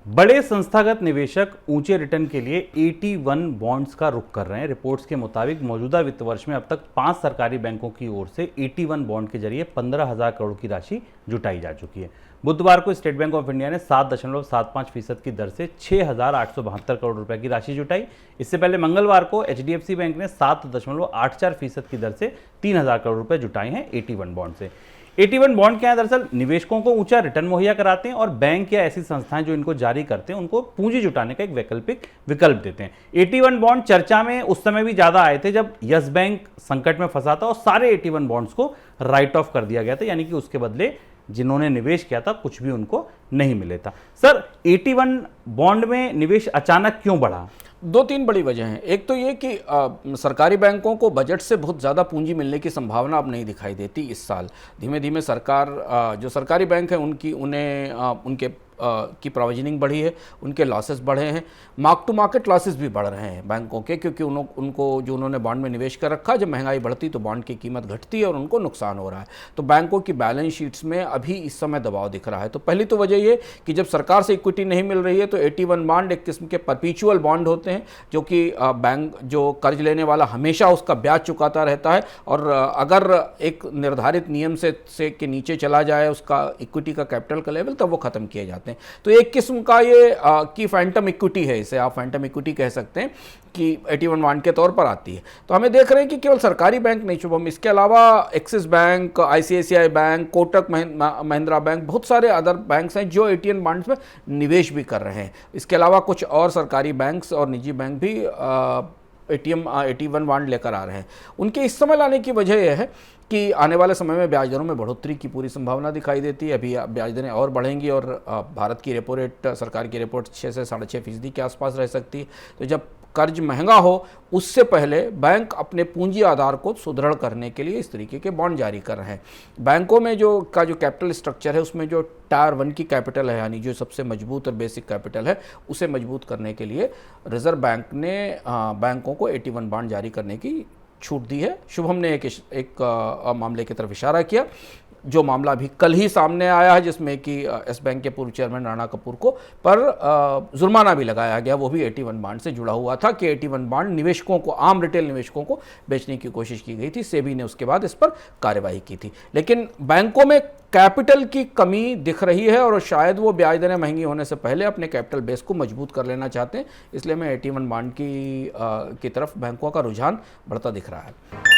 बड़े संस्थागत निवेशक ऊंचे रिटर्न के लिए 81 बॉन्ड्स का रुख कर रहे हैं। रिपोर्ट्स के मुताबिक मौजूदा वित्त वर्ष में अब तक 5 सरकारी बैंकों की ओर से 81 बॉन्ड के जरिए 15,000 करोड़ की राशि जुटाई जा चुकी है। बुधवार को स्टेट बैंक ऑफ इंडिया ने 7.75% की दर से 6,872 करोड़ रुपए की राशि जुटाई। इससे पहले मंगलवार को HDFC बैंक ने 7.84% की दर से 3,000 करोड़ रुपए जुटाए हैं 81 बॉन्ड से। 81 बॉन्ड क्या है? दरअसल निवेशकों को ऊंचा रिटर्न मुहैया कराते हैं और बैंक या ऐसी संस्थाएं जो इनको जारी करते हैं उनको पूंजी जुटाने का एक वैकल्पिक विकल्प देते हैं। 81 बॉन्ड चर्चा में उस समय भी ज्यादा आए थे जब यस बैंक संकट में फंसा था और सारे 81 बॉन्ड्स को राइट ऑफ कर दिया गया था, यानी कि उसके बदले जिन्होंने निवेश किया था कुछ भी उनको नहीं मिले था। सर, 81 बॉन्ड में निवेश अचानक क्यों बढ़ा? दो तीन बड़ी वजह हैं। एक तो ये कि सरकारी बैंकों को बजट से बहुत ज़्यादा पूंजी मिलने की संभावना अब नहीं दिखाई देती इस साल। धीमे धीमे सरकार जो सरकारी बैंक है उनके की प्रोविजनिंग बढ़ी है, उनके लॉसेस बढ़े हैं, मार्क टू मार्केट लॉसेस भी बढ़ रहे हैं बैंकों के, क्योंकि उनको जो उन्होंने बॉन्ड में निवेश कर रखा, जब महंगाई बढ़ती तो बॉन्ड की कीमत घटती है और उनको नुकसान हो रहा है। तो बैंकों की बैलेंस शीट्स में अभी इस समय दबाव दिख रहा है। तो पहली तो वजह ये कि जब सरकार से इक्विटी नहीं मिल रही है तो 81 बॉन्ड एक किस्म के परपीचुअल बॉन्ड होते हैं, जो कि बैंक जो कर्ज लेने वाला हमेशा उसका ब्याज चुकाता रहता है और अगर एक निर्धारित नियम से के नीचे चला जाए उसका इक्विटी का कैपिटल का लेवल, तब वो खत्म किए जाते हैं। तो एक किस्म का ये की फैंटम इक्विटी है, इसे आप फैंटम इक्विटी कह सकते हैं, कि 81 बॉन्ड के तौर पर आती है। तो हमें देख रहे हैं कि केवल सरकारी बैंक नहीं शुभम, इसके अलावा axis bank, ICICI bank, Kotak Mahindra bank, बहुत सारे अदर बैंक्स हैं जो 81 बॉन्ड्स में निवेश भी कर रहे हैं। इसके अलावा कुछ और सरकारी बैंक्स और निजी बैंक भी 81 बॉन्ड लेकर आ रहे हैं। उनके इस समय लाने की वजह यह है कि आने वाले समय में ब्याज दरों में बढ़ोतरी की पूरी संभावना दिखाई देती है। अभी ब्याज दरें और बढ़ेंगी और भारत की रेपो रेट, सरकार की रेपो रेट 6 से 6.5% के आसपास रह सकती है। तो जब कर्ज महंगा हो उससे पहले बैंक अपने पूंजी आधार को सुदृढ़ करने के लिए इस तरीके के बॉन्ड जारी कर रहे हैं। बैंकों में जो कैपिटल स्ट्रक्चर है उसमें जो टायर 1 की कैपिटल है, यानी जो सबसे मजबूत और बेसिक कैपिटल है, उसे मजबूत करने के लिए रिजर्व बैंक ने बैंकों को 81 बॉन्ड जारी करने की छूट दी है। शुभम ने एक मामले की तरफ इशारा किया, जो मामला भी कल ही सामने आया है, जिसमें कि एस बैंक के पूर्व चेयरमैन राणा कपूर को पर जुर्माना भी लगाया गया। वो भी 81 बॉन्ड से जुड़ा हुआ था कि 81 बॉन्ड निवेशकों को, आम रिटेल निवेशकों को बेचने की कोशिश की गई थी। सेबी ने उसके बाद इस पर कार्रवाई की थी। लेकिन बैंकों में कैपिटल की कमी दिख रही है और शायद वो ब्याज दरें महंगी होने से पहले अपने कैपिटल बेस को मजबूत कर लेना चाहते हैं। इसलिए मैं 81 बॉन्ड की तरफ बैंकों का रुझान बढ़ता दिख रहा है।